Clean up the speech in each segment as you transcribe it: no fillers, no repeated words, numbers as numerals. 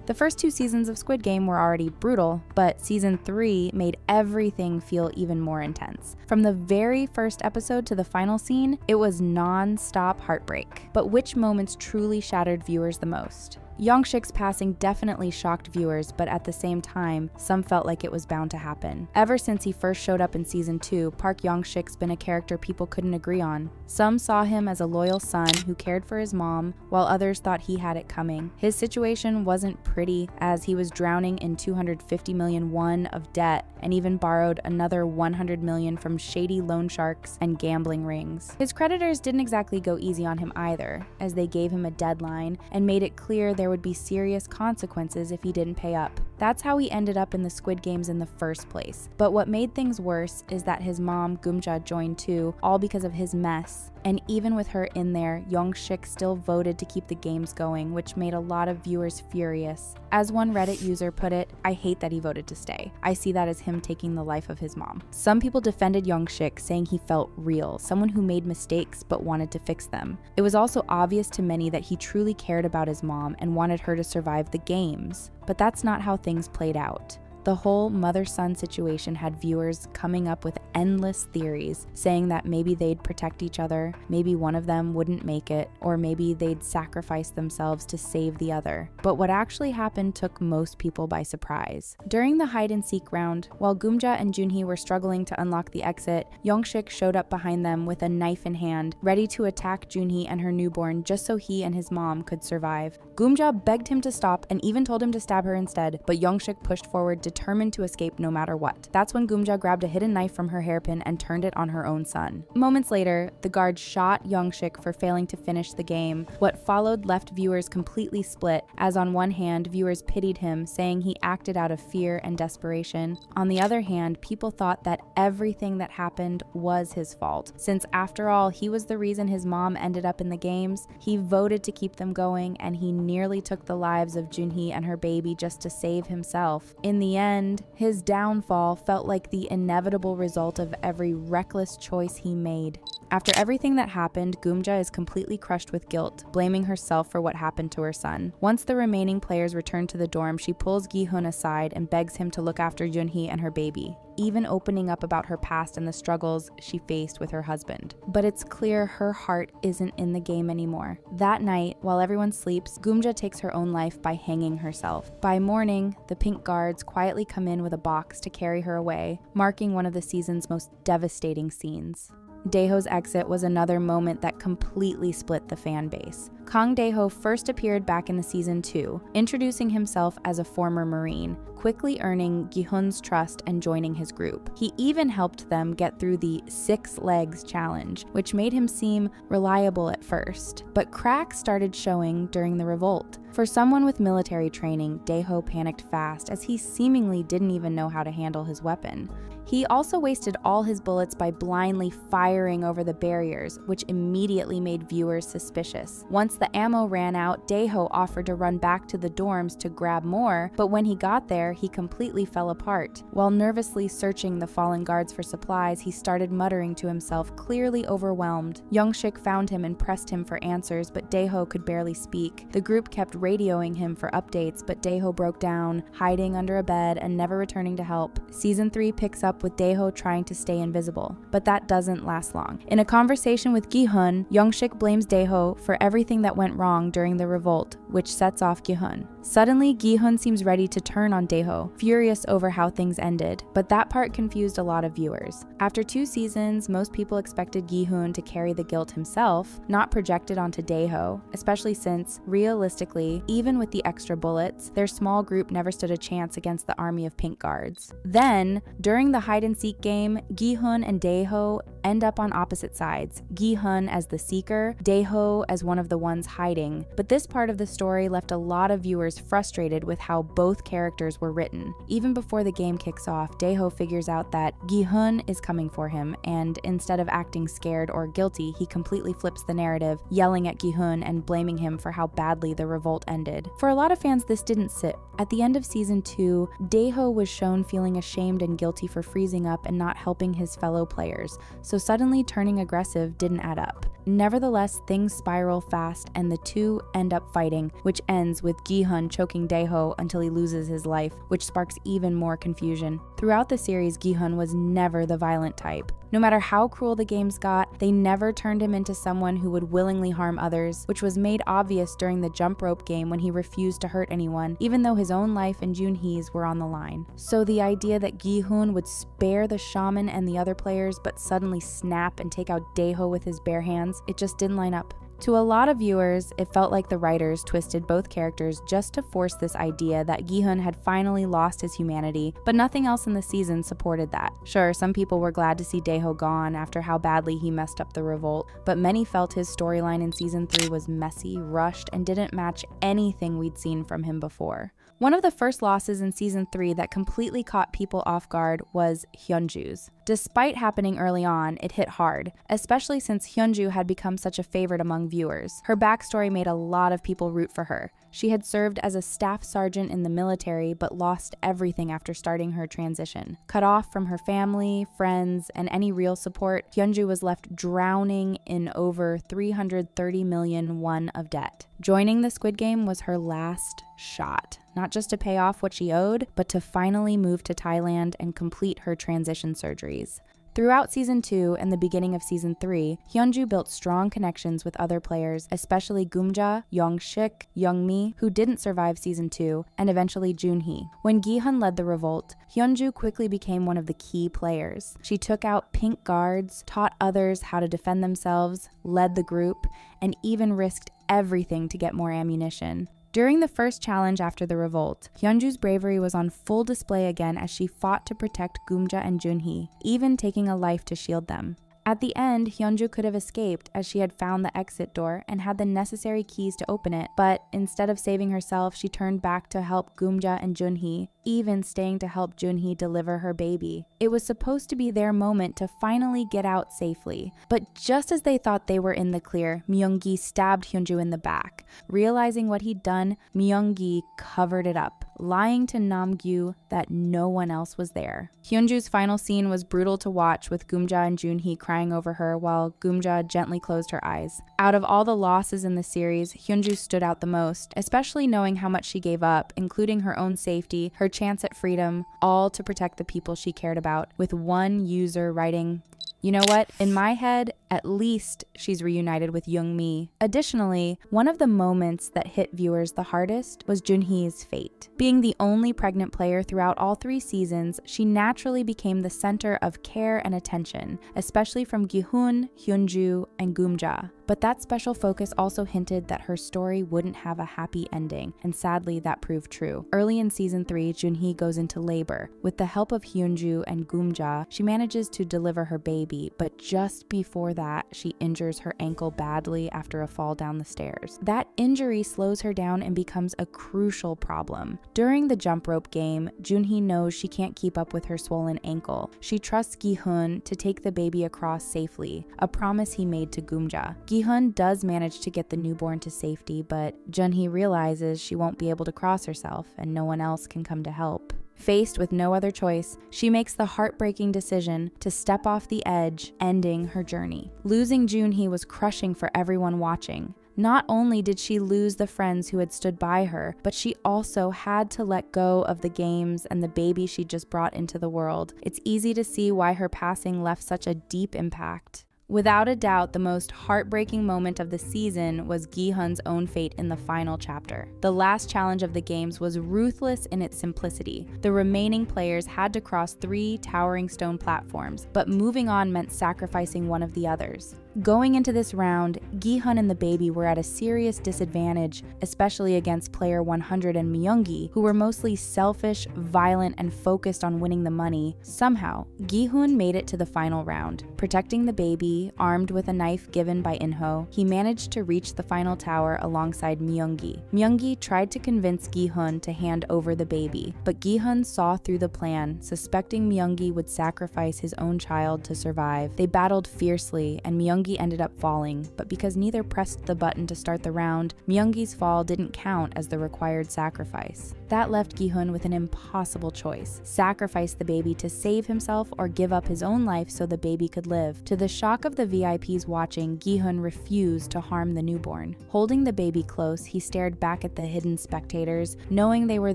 The first 2 seasons of Squid Game were already brutal, but season 3 made everything feel even more intense. From the very first episode to the final scene, it was non-stop heartbreak. But which moments truly shattered viewers the most? Yong Shiks' passing definitely shocked viewers, but at the same time, some felt like it was bound to happen. Ever since he first showed up in season 2, Park Yong Shik's been a character people couldn't agree on. Some saw him as a loyal son who cared for his mom, while others thought he had it coming. His situation wasn't pretty, as he was drowning in 250 million won of debt and even borrowed another 100 million from shady loan sharks and gambling rings. His creditors didn't exactly go easy on him either, as they gave him a deadline and made it clear there would be serious consequences if he didn't pay up. That's how he ended up in the Squid Games in the first place. But what made things worse is that his mom, Geumja, joined too, all because of his mess. And even with her in there, Yong Shik still voted to keep the games going, which made a lot of viewers furious. As one Reddit user put it, "I hate that he voted to stay. I see that as him taking the life of his mom." Some people defended Yong Shik, saying he felt real, someone who made mistakes but wanted to fix them. It was also obvious to many that he truly cared about his mom and wanted her to survive the games. But that's not how things played out. The whole mother-son situation had viewers coming up with endless theories, saying that maybe they'd protect each other, maybe one of them wouldn't make it, or maybe they'd sacrifice themselves to save the other. But what actually happened took most people by surprise. During the hide-and-seek round, while Geumja and Junhis were struggling to unlock the exit, Yong Shik showed up behind them with a knife in hand, ready to attack Junhis and her newborn just so he and his mom could survive. Geumja begged him to stop and even told him to stab her instead, but Yong Shik pushed forward, determined to escape no matter what. That's when Geumja grabbed a hidden knife from her hairpin and turned it on her own son. Moments later, the guard shot Yong Shik for failing to finish the game. What followed left viewers completely split, as on one hand, viewers pitied him, saying he acted out of fear and desperation. On the other hand, people thought that everything that happened was his fault, since after all, he was the reason his mom ended up in the games. He voted to keep them going, and he nearly took the lives of Junhis and her baby just to save himself. In the end, his downfall felt like the inevitable result of every reckless choice he made. After everything that happened, Geumja is completely crushed with guilt, blaming herself for what happened to her son. Once the remaining players return to the dorm, she pulls Gi-hun aside and begs him to look after Junhis and her baby, even opening up about her past and the struggles she faced with her husband. But it's clear her heart isn't in the game anymore. That night, while everyone sleeps, Geumja takes her own life by hanging herself. By morning, the pink guards quietly come in with a box to carry her away, marking one of the season's most devastating scenes. Dejos' exit was another moment that completely split the fan base. Kang Dae-ho first appeared back in the season 2, introducing himself as a former Marine, quickly earning Gi-hun's trust and joining his group. He even helped them get through the 6 legs challenge, which made him seem reliable at first. But cracks started showing during the revolt. For someone with military training, Dae-ho panicked fast, as he seemingly didn't even know how to handle his weapon. He also wasted all his bullets by blindly firing over the barriers, which immediately made viewers suspicious. Once the ammo ran out, Dae-ho offered to run back to the dorms to grab more, but when he got there, he completely fell apart. While nervously searching the fallen guards for supplies, he started muttering to himself, clearly overwhelmed. Yong Shik found him and pressed him for answers, but Dae-ho could barely speak. The group kept radioing him for updates, but Dae-ho broke down, hiding under a bed and never returning to help. Season 3 picks up with Dae-ho trying to stay invisible, but that doesn't last long. In a conversation with Gi-hun, Yong Shik blames Dae-ho for everything that went wrong during the revolt, which sets off Gi-hun. Suddenly, Gi-hun seems ready to turn on Dae-ho, furious over how things ended, but that part confused a lot of viewers. After 2 seasons, most people expected Gi-hun to carry the guilt himself, not project it onto Dae-ho, especially since, realistically, even with the extra bullets, their small group never stood a chance against the army of pink guards. Then, during the hide-and-seek game, Gi-hun and Dae-ho end up on opposite sides, Gi-hun as the seeker, Dae-ho as one of the ones hiding. But this part of the story left a lot of viewers frustrated with how both characters were written. Even before the game kicks off, Dae-ho figures out that Gi-hun is coming for him, and instead of acting scared or guilty, he completely flips the narrative, yelling at Gi-hun and blaming him for how badly the revolt ended. For a lot of fans, this didn't sit. At the end of season 2, Dae-ho was shown feeling ashamed and guilty for freezing up and not helping his fellow players, so suddenly turning aggressive didn't add up. Nevertheless, things spiral fast and the two end up fighting, which ends with Gi-hun choking Daeho until he loses his life, which sparks even more confusion. Throughout the series, Gi-hun was never the violent type. No matter how cruel the games got, they never turned him into someone who would willingly harm others, which was made obvious during the jump rope game when he refused to hurt anyone, even though his own life and Junhis were on the line. So the idea that Gi-hun would spare the shaman and the other players but suddenly snap and take out Daeho with his bare hands, it just didn't line up. To a lot of viewers, it felt like the writers twisted both characters just to force this idea that Gi-hun had finally lost his humanity, but nothing else in the season supported that. Sure, some people were glad to see Daeho gone after how badly he messed up the revolt, but many felt his storyline in season 3 was messy, rushed, and didn't match anything we'd seen from him before. One of the first losses in season 3 that completely caught people off guard was Hyunju's. Despite happening early on, it hit hard, especially since Hyunju had become such a favorite among viewers. Her backstory made a lot of people root for her. She had served as a staff sergeant in the military but lost everything after starting her transition. Cut off from her family, friends, and any real support, Hyunju was left drowning in over 330 million won of debt. Joining the Squid Game was her last shot, not just to pay off what she owed, but to finally move to Thailand and complete her transition surgeries. Throughout Season 2 and the beginning of Season 3, Hyunju built strong connections with other players, especially Geumja, Yong Shiks, Youngmi, who didn't survive Season 2, and eventually Junhis. When Gi-hun led the revolt, Hyunju quickly became one of the key players. She took out pink guards, taught others how to defend themselves, led the group, and even risked everything to get more ammunition. During the first challenge after the revolt, Hyunju's bravery was on full display again as she fought to protect Geumja and Junhis, even taking a life to shield them. At the end, Hyunju could have escaped as she had found the exit door and had the necessary keys to open it, but instead of saving herself, she turned back to help Geumja and Junhis, even staying to help Junhis deliver her baby. It was supposed to be their moment to finally get out safely, but just as they thought they were in the clear, Myung-gi stabbed Hyunju in the back. Realizing what he'd done, Myung-gi covered it up, lying to Namgyu that no one else was there. Hyunju's final scene was brutal to watch, with Geumja and Junhis crying over her while Geumja gently closed her eyes. Out of all the losses in the series, Hyunju stood out the most, especially knowing how much she gave up, including her own safety, her chance at freedom, all to protect the people she cared about, with one user writing, "You know what? In my head, at least she's reunited with Youngmi." Additionally, one of the moments that hit viewers the hardest was Junhi's fate. Being the only pregnant player throughout all 3 seasons, she naturally became the center of care and attention, especially from Gi-hun, Hyunju, and Geumja. But that special focus also hinted that her story wouldn't have a happy ending, and sadly that proved true. Early in season 3, Junhis goes into labor. With the help of Hyunju and Geumja, she manages to deliver her baby, but just before that, she injures her ankle badly after a fall down the stairs. That injury slows her down and becomes a crucial problem. During the jump rope game, Junhis knows she can't keep up with her swollen ankle. She trusts Gi-hun to take the baby across safely, a promise he made to Geumja. Gi-hun does manage to get the newborn to safety, but Junhis realizes she won't be able to cross herself and no one else can come to help. Faced with no other choice, she makes the heartbreaking decision to step off the edge, ending her journey. Losing Junhis was crushing for everyone watching. Not only did she lose the friends who had stood by her, but she also had to let go of the games and the baby she just brought into the world. It's easy to see why her passing left such a deep impact. Without a doubt, the most heartbreaking moment of the season was Gi-hun's own fate in the final chapter. The last challenge of the games was ruthless in its simplicity. The remaining players had to cross 3 towering stone platforms, but moving on meant sacrificing one of the others. Going into this round, Gi-hun and the baby were at a serious disadvantage, especially against player 100 and Myung-gi, who were mostly selfish, violent, and focused on winning the money. Somehow, Gi-hun made it to the final round. Protecting the baby, armed with a knife given by In-ho, he managed to reach the final tower alongside Myung-gi. Myung-gi tried to convince Gi-hun to hand over the baby, but Gi-hun saw through the plan, suspecting Myung-gi would sacrifice his own child to survive. They battled fiercely, and Myung-gi Myungi ended up falling, but because neither pressed the button to start the round, Myungi's fall didn't count as the required sacrifice. That left Gi-hun with an impossible choice: sacrifice the baby to save himself or give up his own life so the baby could live. To the shock of the VIPs watching, Gi-hun refused to harm the newborn. Holding the baby close, he stared back at the hidden spectators, knowing they were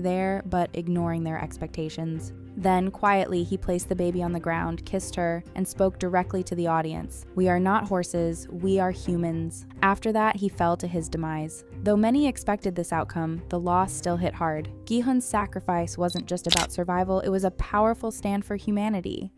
there but ignoring their expectations. Then, quietly, he placed the baby on the ground, kissed her, and spoke directly to the audience. "We are not horses, we are humans." After that, he fell to his demise. Though many expected this outcome, the loss still hit hard. Gi-hun's sacrifice wasn't just about survival, it was a powerful stand for humanity.